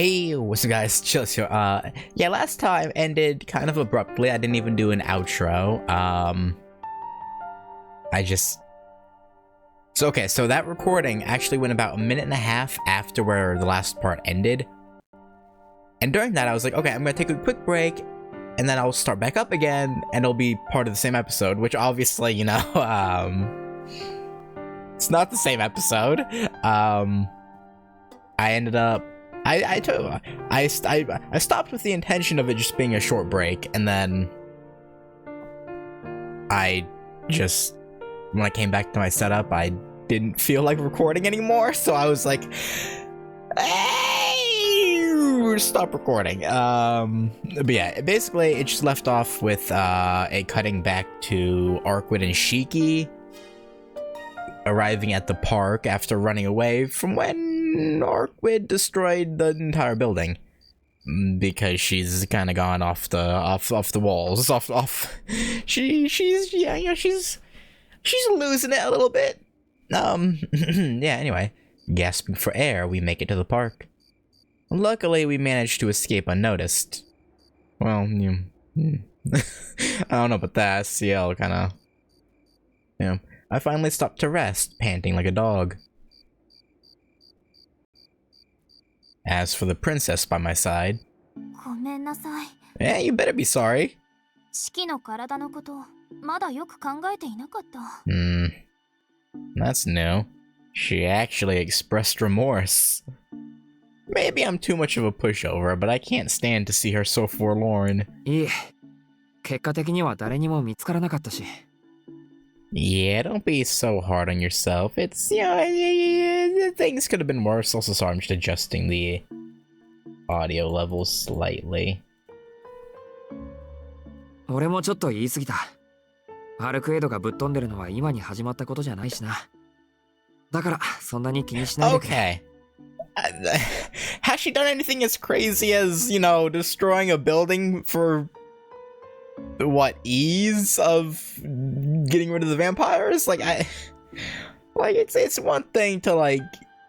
Hey, what's up guys, Chills here. Yeah, last time ended kind of abruptly. I didn't even do an outro. So that recording actually went about a minute and a half after where the last part ended. And during that I was like, okay, I'm gonna take a quick break and then I'll start back up again and it'll be part of the same episode, which obviously, you know, it's not the same episode. I ended up I stopped with the intention of it just being a short break, and then when I came back to my setup, I didn't feel like recording anymore, so I was like, hey, stop recording. But yeah, basically it just left off with a cutting back to Arkwid and Shiki arriving at the park after running away from when Arkwid destroyed the entire building, because she's kind of gone off the walls. She's losing it a little bit. Yeah. Anyway, gasping for air, we make it to the park. Luckily, we managed to escape unnoticed. Well, I don't know about that. CL kind of. Yeah. I finally stopped to rest, panting like a dog. As for the princess by my side, yeah, you better be sorry. That's new. She actually expressed remorse. Maybe I'm too much of a pushover, but I can't stand to see her so forlorn. Yeah, don't be so hard on yourself. It's, you know, things could have been worse. Also, sorry, I'm just adjusting the audio level slightly. Okay. Has she done anything as crazy as, you know, destroying a building for what ease of getting rid of the vampires? Like, it's one thing to like,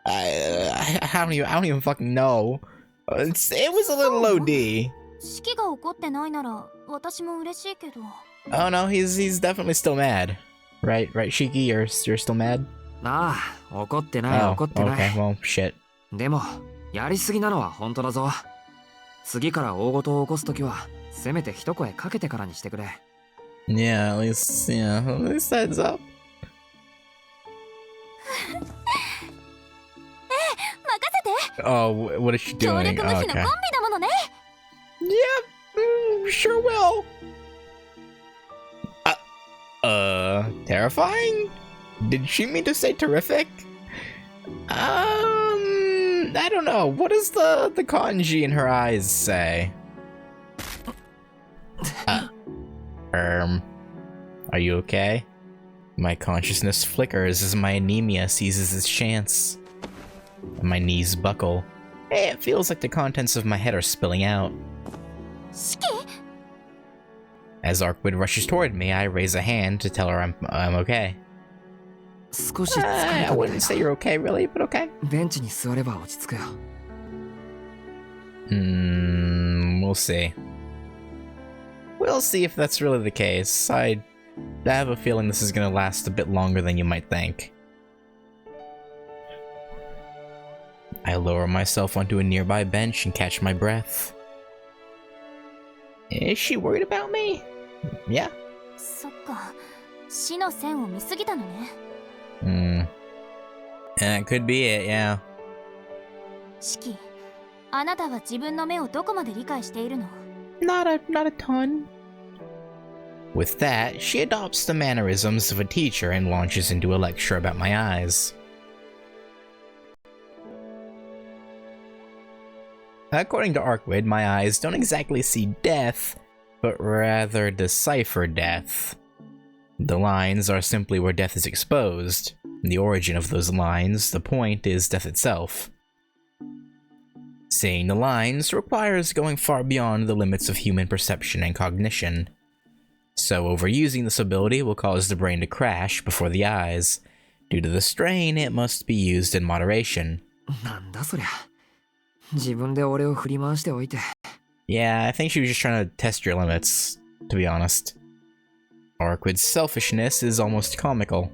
I don't even fucking know. It was a little OD. Oh no, he's definitely still mad, right, Shiki? You're still mad? Oh, okay, well, shit. Yeah, at least heads up. Oh, what is she doing? Oh, okay. Yep, sure will. Terrifying? Did she mean to say terrific? I don't know. What does the kanji in her eyes say? Are you okay? My consciousness flickers as my anemia seizes its chance. My knees buckle. Hey, it feels like the contents of my head are spilling out. Shiki? As Arkwid rushes toward me, I raise a hand to tell her I'm okay. I wouldn't say you're okay, really, but okay. We'll see. We'll see if that's really the case. I have a feeling this is gonna last a bit longer than you might think. I lower myself onto a nearby bench and catch my breath. Is she worried about me? Yeah. That could be it, yeah. Not a ton. With that, she adopts the mannerisms of a teacher and launches into a lecture about my eyes. According to Arkwid, my eyes don't exactly see death, but rather decipher death. The lines are simply where death is exposed. The origin of those lines, the point, is death itself. Seeing the lines requires going far beyond the limits of human perception and cognition. So overusing this ability will cause the brain to crash before the eyes. Due to the strain, it must be used in moderation. Yeah, I think she was just trying to test your limits, to be honest. Orquid's selfishness is almost comical.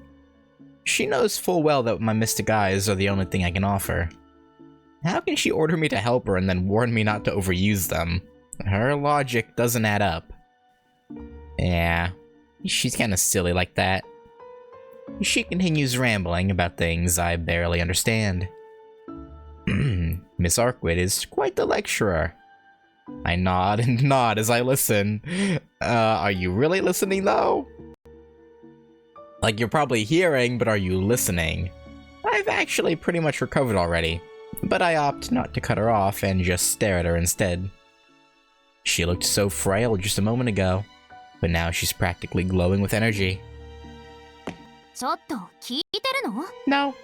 She knows full well that my mystic eyes are the only thing I can offer. How can she order me to help her and then warn me not to overuse them? Her logic doesn't add up. Yeah, she's kinda silly like that. She continues rambling about things I barely understand. Miss Arkwid is quite the lecturer. I nod and nod as I listen. Are you really listening though? Like, you're probably hearing, but are you listening? I've actually pretty much recovered already, but I opt not to cut her off and just stare at her instead. She looked so frail just a moment ago, but now she's practically glowing with energy. No.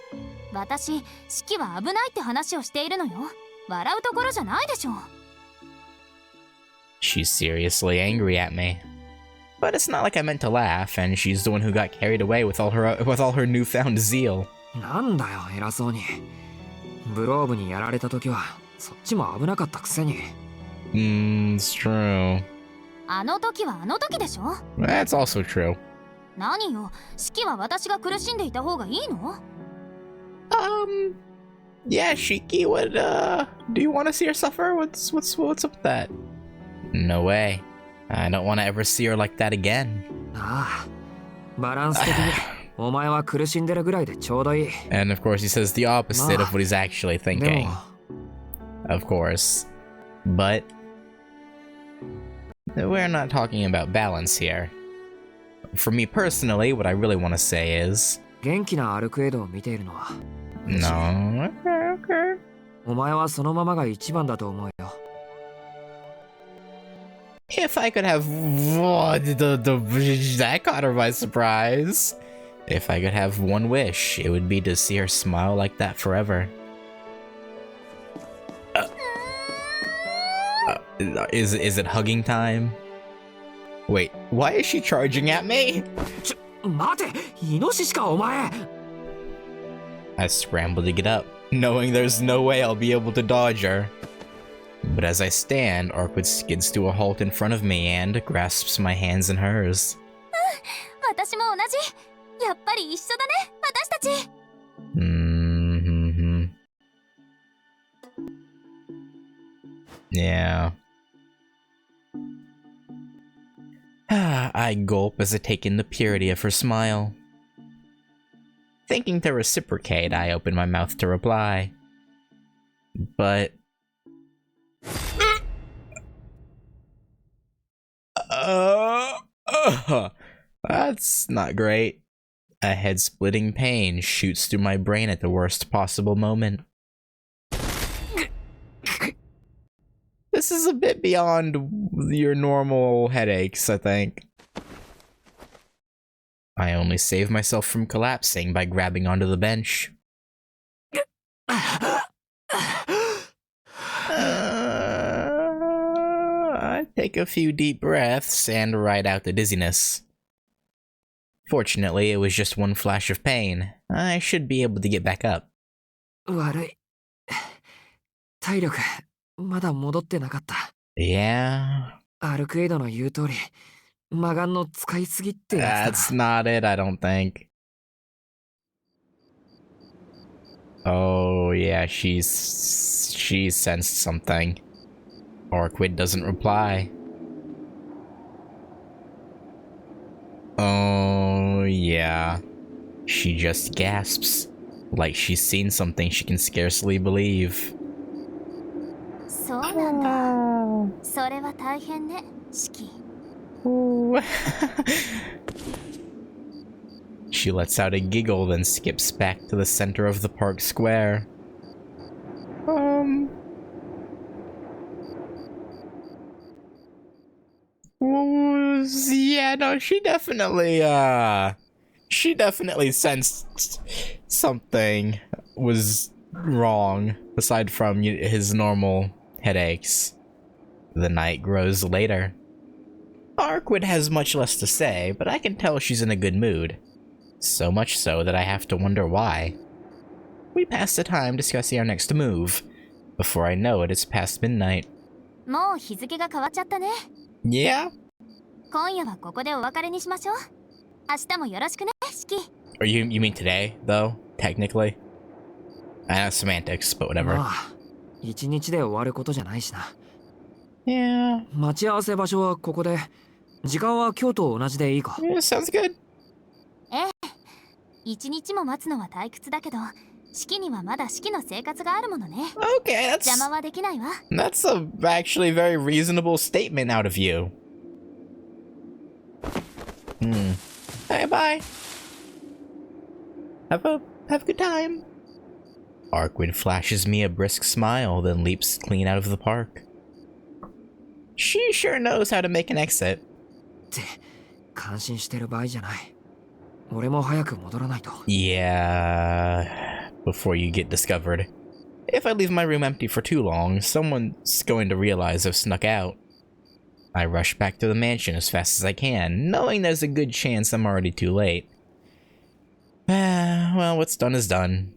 She's seriously angry at me. But it's not like I meant to laugh, and she's the one who got carried away with all her newfound zeal. It's true. That's also true. Yeah, Shiki, what, do you want to see her suffer? What's up with that? No way. I don't want to ever see her like that again. And of course he says the opposite of what he's actually thinking. Of course. But we're not talking about balance here. For me personally, what I really want to say is... No, okay. If I could have... that caught her by surprise. If I could have one wish, it would be to see her smile like that forever. Is it hugging time? Wait, why is she charging at me? I scramble to get up, knowing there's no way I'll be able to dodge her. But as I stand, Orquid skids to a halt in front of me and grasps my hands in hers. Yeah. I gulp as I take in the purity of her smile. Thinking to reciprocate, I open my mouth to reply. But... that's not great. A head-splitting pain shoots through my brain at the worst possible moment. This is a bit beyond your normal headaches, I think. I only save myself from collapsing by grabbing onto the bench. I take a few deep breaths and ride out the dizziness. Fortunately, it was just one flash of pain. I should be able to get back up. Yeah? That's not it, I don't think. Oh, yeah, she sensed something. Orquid doesn't reply. Oh, yeah. She just gasps, like she's seen something she can scarcely believe. She lets out a giggle, then skips back to the center of the park square. Yeah, no, she definitely sensed something was wrong, aside from his normal headaches. The night grows later. Arkwid has much less to say, but I can tell she's in a good mood. So much so that I have to wonder why. We pass the time discussing our next move. Before I know it, it's past midnight. もう日付が変わっちゃったね。Yeah? 今夜はここでお別れにしましょう。明日もよろしくね、シキ。Or you mean today, though, technically? I know semantics, but whatever. まあ、一日で終わることじゃないしな。Yeah. 待ち合わせ場所はここで、時間は今日と同じでいいか。Yeah, sounds good. ええ。一日も待つのは退屈だけど、式にはまだ式の生活があるものね。Okay, 邪魔はできないわ。that's a actually very reasonable statement out of you. Bye bye. Have a good time. Arkwin flashes me a brisk smile, then leaps clean out of the park. She sure knows how to make an exit. って感心してる場合じゃない。俺も早く戻らないと。Yeah, before you get discovered. If I leave my room empty for too long, someone's going to realize I've snuck out. I rush back to the mansion as fast as I can, knowing there's a good chance I'm already too late. Well, what's done is done.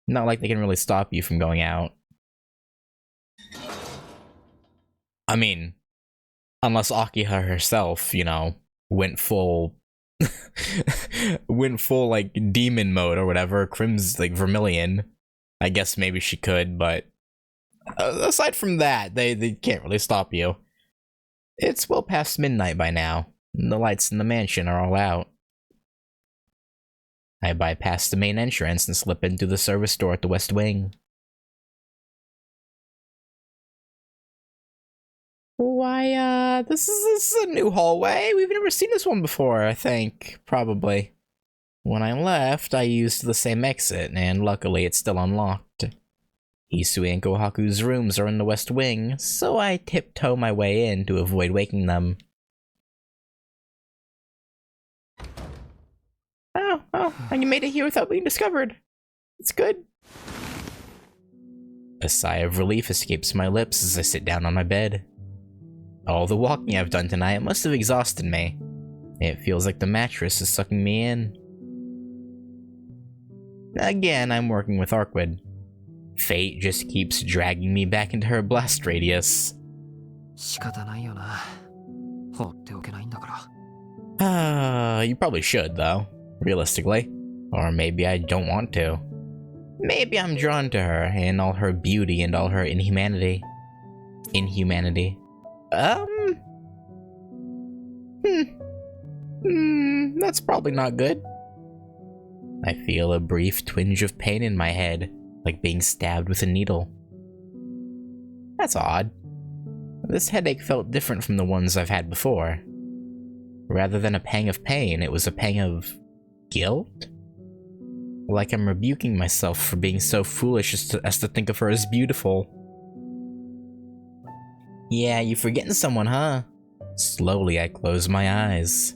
Not like they can really stop you from going out. I mean, unless Akiha herself, you know, went full like demon mode or whatever, like Vermilion. I guess maybe she could, but aside from that, they can't really stop you. It's well past midnight by now, and the lights in the mansion are all out. I bypass the main entrance and slip into the service door at the west wing. Why, this is a new hallway. We've never seen this one before, I think. Probably. When I left, I used the same exit, and luckily it's still unlocked. Hisui and Kohaku's rooms are in the west wing, so I tiptoe my way in to avoid waking them. Oh, and you made it here without being discovered. It's good. A sigh of relief escapes my lips as I sit down on my bed. All the walking I've done tonight must have exhausted me. It feels like the mattress is sucking me in. Again, I'm working with Arkwin. Fate just keeps dragging me back into her blast radius. 仕方ないよな。放っておけないんだから。You probably should, though. Realistically. Or maybe I don't want to. Maybe I'm drawn to her in all her beauty and all her inhumanity. That's probably not good. I feel a brief twinge of pain in my head, like being stabbed with a needle. That's odd. This headache felt different from the ones I've had before. Rather than a pang of pain, it was a pang of guilt? Like I'm rebuking myself for being so foolish as to think of her as beautiful. Yeah, you forgetting someone, huh? Slowly, I close my eyes.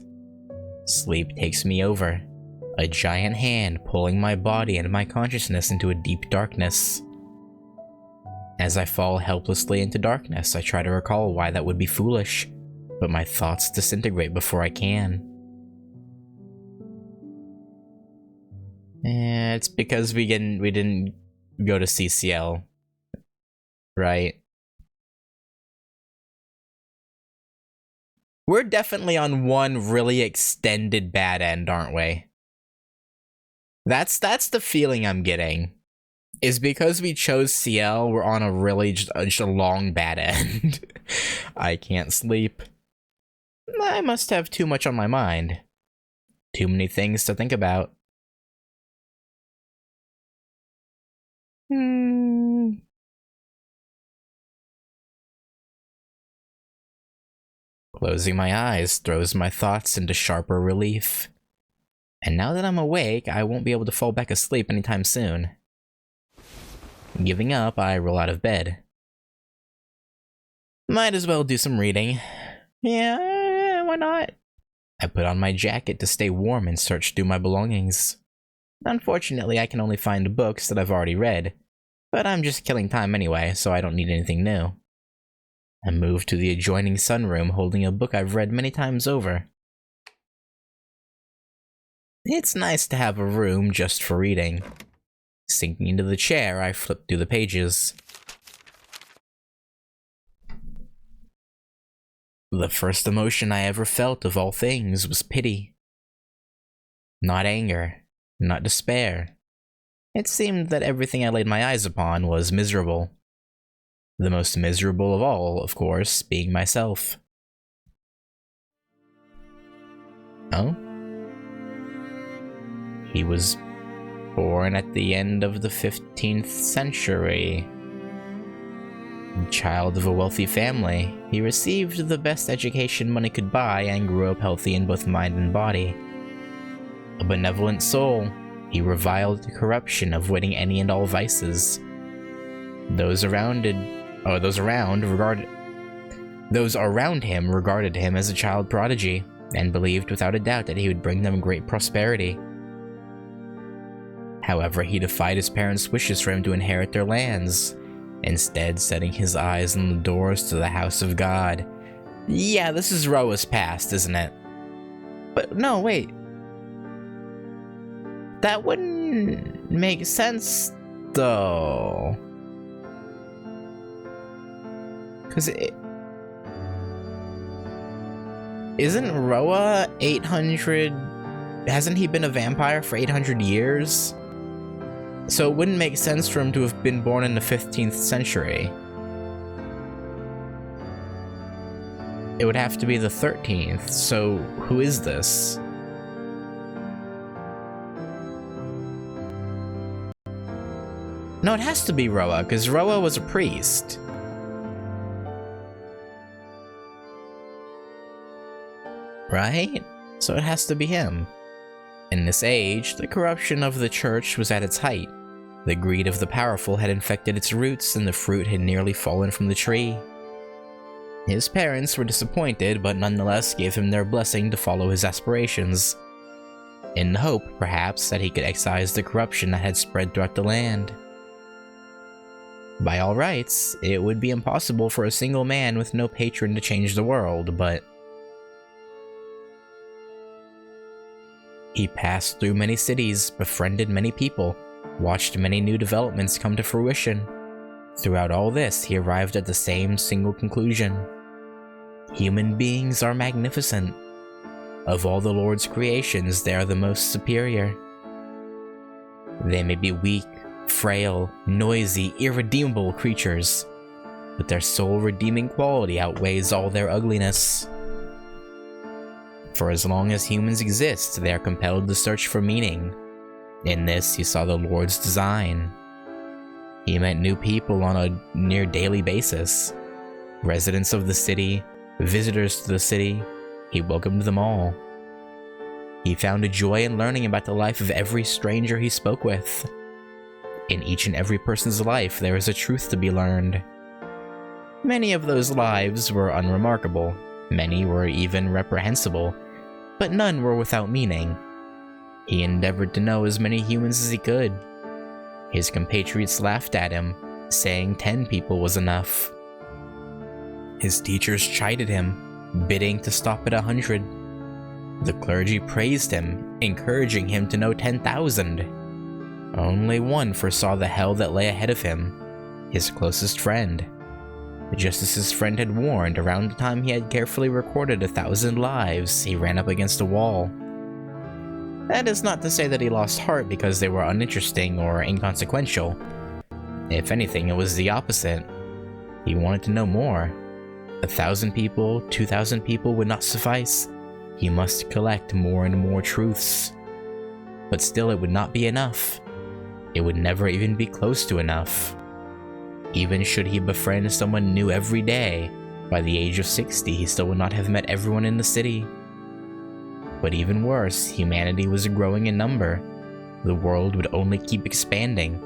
Sleep takes me over, a giant hand pulling my body and my consciousness into a deep darkness. As I fall helplessly into darkness, I try to recall why that would be foolish, but my thoughts disintegrate before I can. It's because we didn't go to CCL, right? We're definitely on one really extended bad end, aren't we? That's the feeling I'm getting. Is because we chose CL, we're on a really just a long bad end. I can't sleep. I must have too much on my mind. Too many things to think about. Closing my eyes throws my thoughts into sharper relief. And now that I'm awake, I won't be able to fall back asleep anytime soon. Giving up, I roll out of bed. Might as well do some reading. Yeah, why not? I put on my jacket to stay warm and search through my belongings. Unfortunately, I can only find books that I've already read, but I'm just killing time anyway, so I don't need anything new. I move to the adjoining sunroom holding a book I've read many times over. It's nice to have a room just for reading. Sinking into the chair, I flipped through the pages. The first emotion I ever felt of all things was pity. Not anger, not despair. It seemed that everything I laid my eyes upon was miserable. The most miserable of all, of course, being myself. Oh? He was born at the end of the 15th century. Child of a wealthy family, he received the best education money could buy and grew up healthy in both mind and body. A benevolent soul, he reviled the corruption, avoiding any and all vices. Those around him regarded him as a child prodigy, and believed without a doubt that he would bring them great prosperity. However, he defied his parents' wishes for him to inherit their lands, instead setting his eyes on the doors to the house of God. Yeah, this is Roa's past, isn't it? But no, wait. That wouldn't make sense, though. Because isn't Roa 800... Hasn't he been a vampire for 800 years? So it wouldn't make sense for him to have been born in the 15th century. It would have to be the 13th, so who is this? No, it has to be Roa, because Roa was a priest. Right? So it has to be him. In this age, the corruption of the church was at its height. The greed of the powerful had infected its roots, and the fruit had nearly fallen from the tree. His parents were disappointed, but nonetheless gave him their blessing to follow his aspirations, in the hope, perhaps, that he could excise the corruption that had spread throughout the land. By all rights, it would be impossible for a single man with no patron to change the world, but he passed through many cities, befriended many people, watched many new developments come to fruition. Throughout all this, he arrived at the same single conclusion. Human beings are magnificent. Of all the Lord's creations, they are the most superior. They may be weak, frail, noisy, irredeemable creatures, but their sole redeeming quality outweighs all their ugliness. For as long as humans exist, they are compelled to search for meaning. In this, he saw the Lord's design. He met new people on a near daily basis. Residents of the city, visitors to the city, he welcomed them all. He found a joy in learning about the life of every stranger he spoke with. In each and every person's life, there is a truth to be learned. Many of those lives were unremarkable. Many were even reprehensible, but none were without meaning. He endeavored to know as many humans as he could. His compatriots laughed at him, saying 10 people was enough. His teachers chided him, bidding to stop at 100. The clergy praised him, encouraging him to know 10,000. Only one foresaw the hell that lay ahead of him, his closest friend. Just as his friend had warned, around the time he had carefully recorded 1,000 lives, he ran up against a wall. That is not to say that he lost heart because they were uninteresting or inconsequential. If anything, it was the opposite. He wanted to know more. 1,000 people, 2,000 people would not suffice. He must collect more and more truths. But still, it would not be enough. It would never even be close to enough. Even should he befriend someone new every day, by the age of 60 he still would not have met everyone in the city. But even worse, humanity was growing in number. The world would only keep expanding.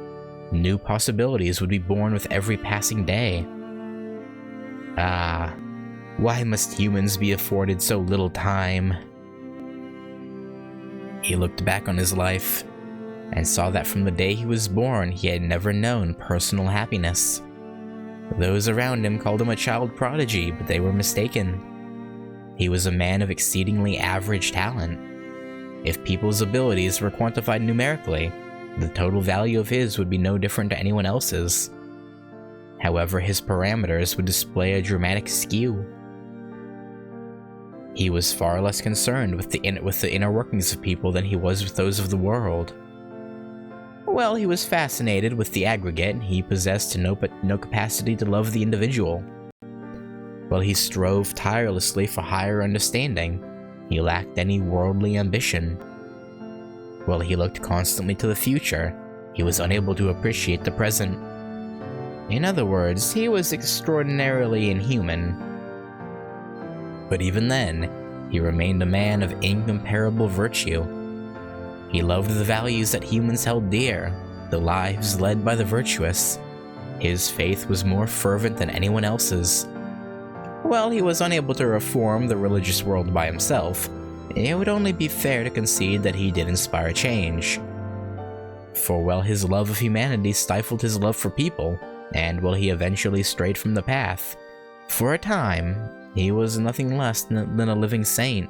New possibilities would be born with every passing day. Ah, why must humans be afforded so little time? He looked back on his life, and saw that from the day he was born, he had never known personal happiness. Those around him called him a child prodigy, but they were mistaken. He was a man of exceedingly average talent. If people's abilities were quantified numerically, The total value of his would be no different to anyone else's. However, his parameters would display a dramatic skew. He was far less concerned with the inner workings of people than he was with those of the world. Well, he was fascinated with the aggregate. He possessed no capacity to love the individual. While he strove tirelessly for higher understanding, he lacked any worldly ambition. While he looked constantly to the future, he was unable to appreciate the present. In other words, he was extraordinarily inhuman. But even then, he remained a man of incomparable virtue. He loved the values that humans held dear, the lives led by the virtuous. His faith was more fervent than anyone else's. While he was unable to reform the religious world by himself, it would only be fair to concede that he did inspire change. For while his love of humanity stifled his love for people, and while he eventually strayed from the path, for a time, he was nothing less than a living saint.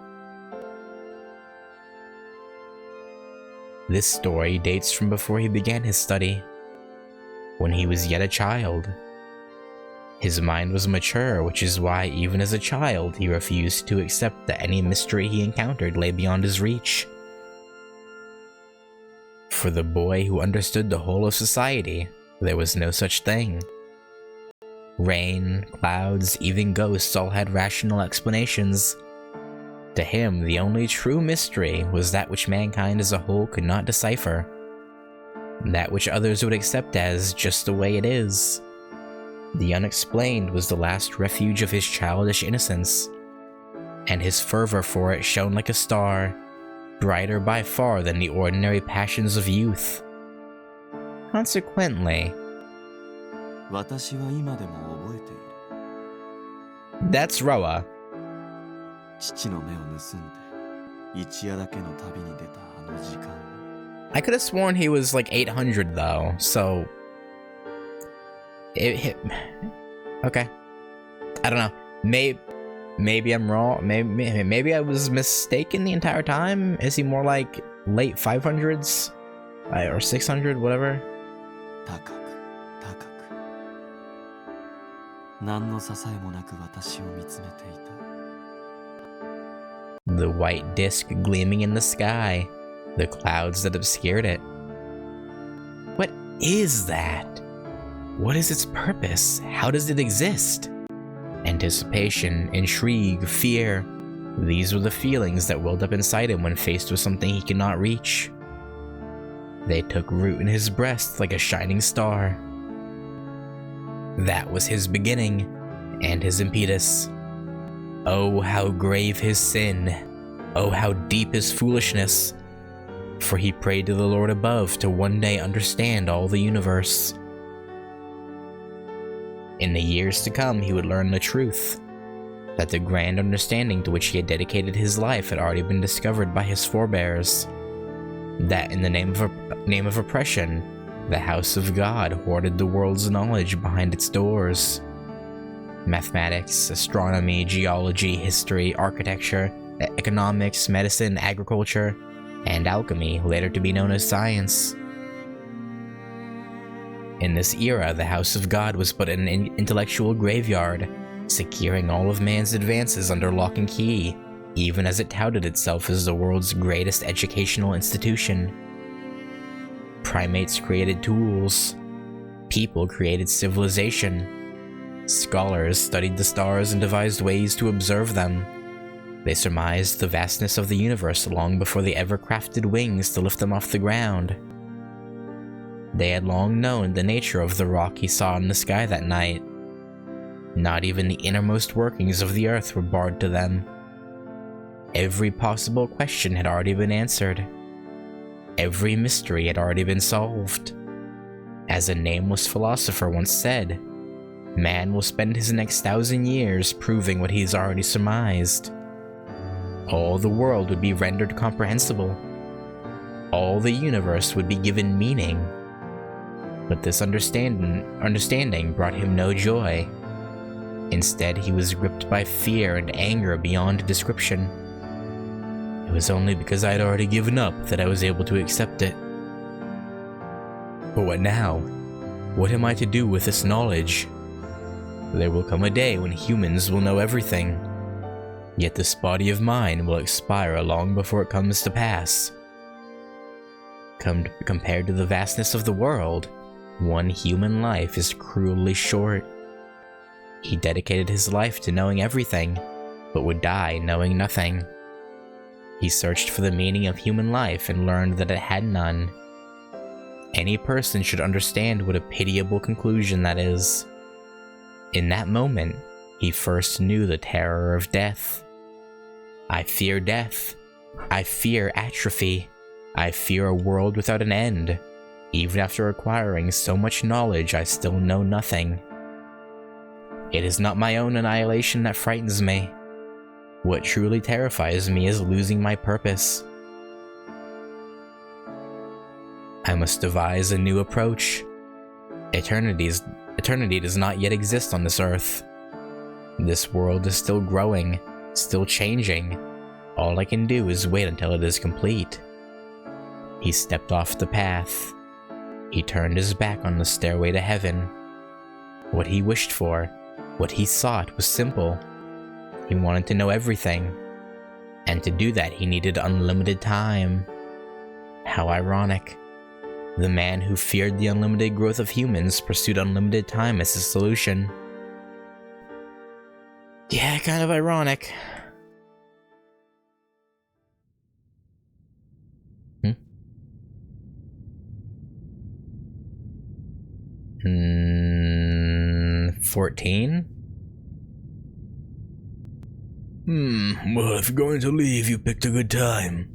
This story dates from before he began his study, when he was yet a child. His mind was mature, which is why even as a child he refused to accept that any mystery he encountered lay beyond his reach. For the boy who understood the whole of society, there was no such thing. Rain, clouds, even ghosts all had rational explanations. To him, the only true mystery was that which mankind as a whole could not decipher. That which others would accept as just the way it is. The unexplained was the last refuge of his childish innocence, and his fervor for it shone like a star, brighter by far than the ordinary passions of youth. Consequently, that's Roa. I could have sworn he was like 800 though, so it hit. Okay, I don't know. Maybe I'm wrong. Maybe I was mistaken the entire time. Is he more like late 500s or 600, whatever? The white disc gleaming in the sky, the clouds that obscured it. What is that? What is its purpose? How does it exist? Anticipation, intrigue, fear. These were the feelings that welled up inside him when faced with something he could not reach. They took root in his breast like a shining star. That was his beginning, and his impetus. Oh, how grave his sin! Oh, how deep his foolishness! For he prayed to the Lord above to one day understand all the universe. In the years to come, he would learn the truth, that the grand understanding to which he had dedicated his life had already been discovered by his forebears. That in the name of oppression, the house of God hoarded the world's knowledge behind its doors. Mathematics, astronomy, geology, history, architecture, economics, medicine, agriculture, and alchemy, later to be known as science. In this era, the house of God was but an intellectual graveyard, securing all of man's advances under lock and key, even as it touted itself as the world's greatest educational institution. Primates created tools. People created civilization. Scholars studied the stars and devised ways to observe them. They surmised the vastness of the universe long before they ever crafted wings to lift them off the ground. They had long known the nature of the rock he saw in the sky that night. Not even the innermost workings of the earth were barred to them. Every possible question had already been answered. Every mystery had already been solved. As a nameless philosopher once said, man will spend his next 1,000 years proving what he's already surmised. All the world would be rendered comprehensible. All the universe would be given meaning. But this understanding brought him no joy. Instead, he was gripped by fear and anger beyond description. It was only because I had already given up that I was able to accept it. But what now? What am I to do with this knowledge? There will come a day when humans will know everything. Yet this body of mine will expire long before it comes to pass. Compared to the vastness of the world, one human life is cruelly short. He dedicated his life to knowing everything, but would die knowing nothing. He searched for the meaning of human life and learned that it had none. Any person should understand what a pitiable conclusion that is. In that moment, he first knew the terror of death. I fear death. I fear atrophy. I fear a world without an end. Even after acquiring so much knowledge, I still know nothing. It is not my own annihilation that frightens me. What truly terrifies me is losing my purpose. I must devise a new approach. Eternity does not yet exist on this earth. This world is still growing, still changing. All I can do is wait until it is complete. He stepped off the path. He turned his back on the stairway to heaven. What he wished for, what he sought, was simple. He wanted to know everything. And to do that, he needed unlimited time. How ironic. The man who feared the unlimited growth of humans pursued unlimited time as his solution. Yeah, kind of ironic. Hmm? 14? Well, if you're going to leave, you picked a good time.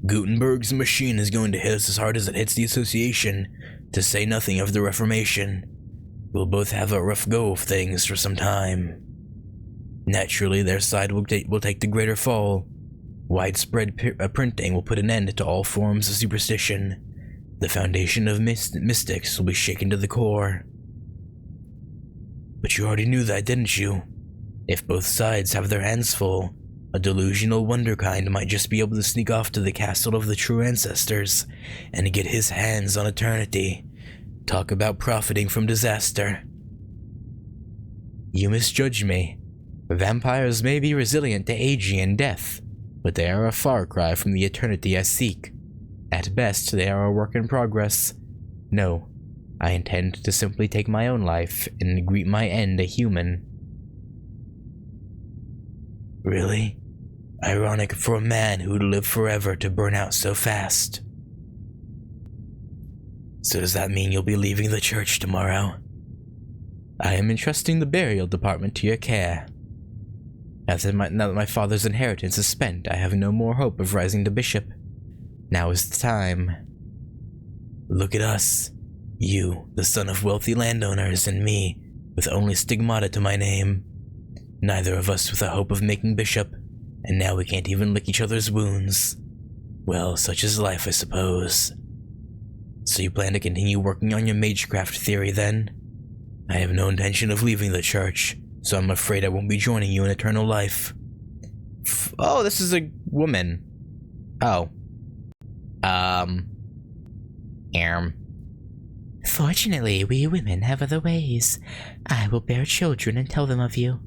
Gutenberg's machine is going to hit us as hard as it hits the Association, to say nothing of the Reformation. We'll both have a rough go of things for some time. Naturally, their side will take the greater fall. Widespread printing will put an end to all forms of superstition. The foundation of mystics will be shaken to the core. But you already knew that, didn't you? If both sides have their hands full, a delusional wonderkind might just be able to sneak off to the castle of the true ancestors and get his hands on eternity. Talk about profiting from disaster. You misjudge me. Vampires may be resilient to aging and death, but they are a far cry from the eternity I seek. At best, they are a work in progress. No, I intend to simply take my own life and greet my end a human. Really? Ironic for a man who'd live forever to burn out so fast. So does that mean you'll be leaving the church tomorrow? I am entrusting the burial department to your care. Now that my father's inheritance is spent, I have no more hope of rising to bishop. Now is the time. Look at us. You, the son of wealthy landowners, and me, with only stigmata to my name. Neither of us with a hope of making bishop, and now we can't even lick each other's wounds. Well, such is life, I suppose. So you plan to continue working on your magecraft theory, then? I have no intention of leaving the church, so I'm afraid I won't be joining you in eternal life. Oh, this is a woman. Oh. Fortunately, we women have other ways. I will bear children and tell them of you.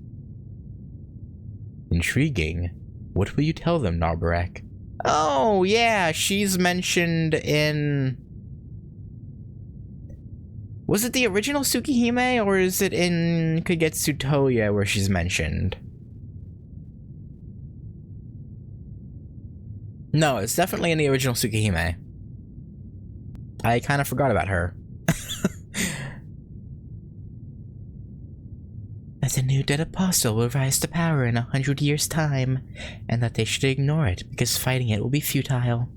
Intriguing. What will you tell them, Narbarak? Oh, yeah, she's mentioned in... Was it the original Tsukihime, or is it in Kagetsu Toya where she's mentioned? No, it's definitely in the original Tsukihime. I kind of forgot about her. That the new dead apostle will rise to power in 100 years' time, and that they should ignore it because fighting it will be futile.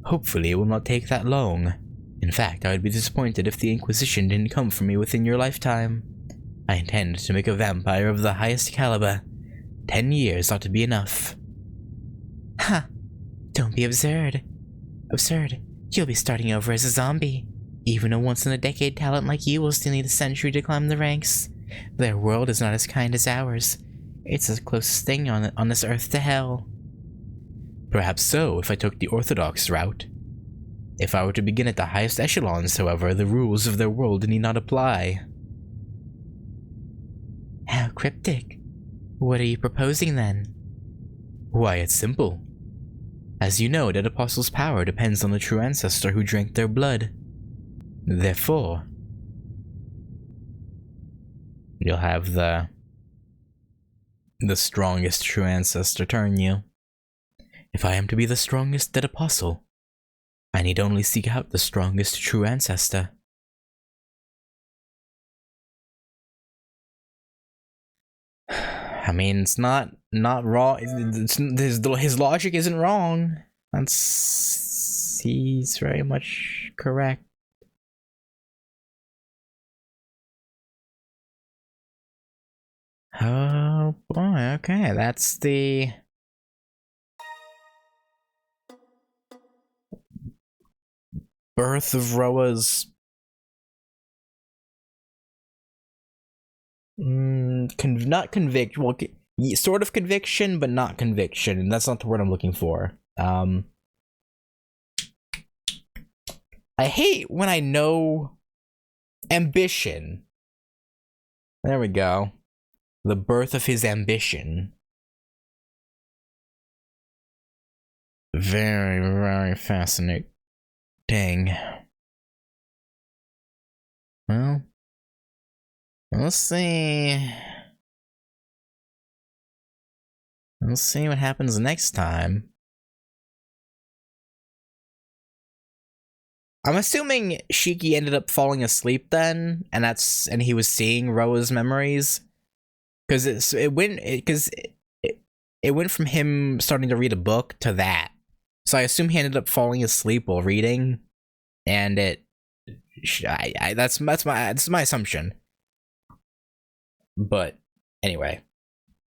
Hopefully it will not take that long. In fact, I would be disappointed if the Inquisition didn't come for me within your lifetime. I intend to make a vampire of the highest caliber. 10 years ought to be enough. Ha! Don't be absurd. You'll be starting over as a zombie. Even a once-in-a-decade talent like you will still need a century to climb the ranks. Their world is not as kind as ours. It's the closest thing on this earth to hell. Perhaps so, if I took the orthodox route. If I were to begin at the highest echelons, however, the rules of their world need not apply. How cryptic. What are you proposing then? Why, it's simple. As you know, Dead Apostles' power depends on the true ancestor who drank their blood. Therefore, you'll have the strongest true ancestor turn you. If I am to be the strongest Dead Apostle, I need only seek out the strongest true ancestor. I mean, it's not wrong. His logic isn't wrong. He's very much correct. Oh boy, okay, that's the birth of Roa's not convict, well, sort of conviction, but not conviction, and that's not the word I'm looking for. I hate when I know ambition. There we go. The birth of his ambition. Very, very fascinating. Well, let's see. We'll see what happens next time. I'm assuming Shiki ended up falling asleep then, and he was seeing Roa's memories, because it went from him starting to read a book to that. So I assume he ended up falling asleep while reading, and that's my assumption. But anyway,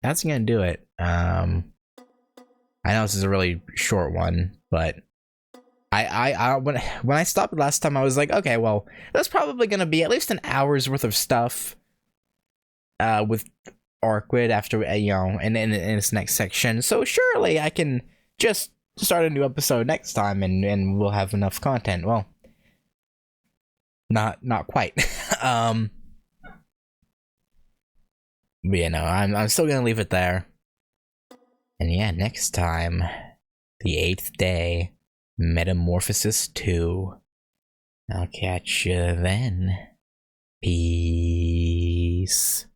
that's gonna do it. I know this is a really short one, but when I stopped last time, I was like, okay, well, that's probably gonna be at least an hour's worth of stuff with Orchid after in its next section. So surely I can just start a new episode next time, and we'll have enough content. Well, not quite. But I'm still gonna leave it there. And yeah, next time, the 8th day, Metamorphosis 2. I'll catch you then. Peace.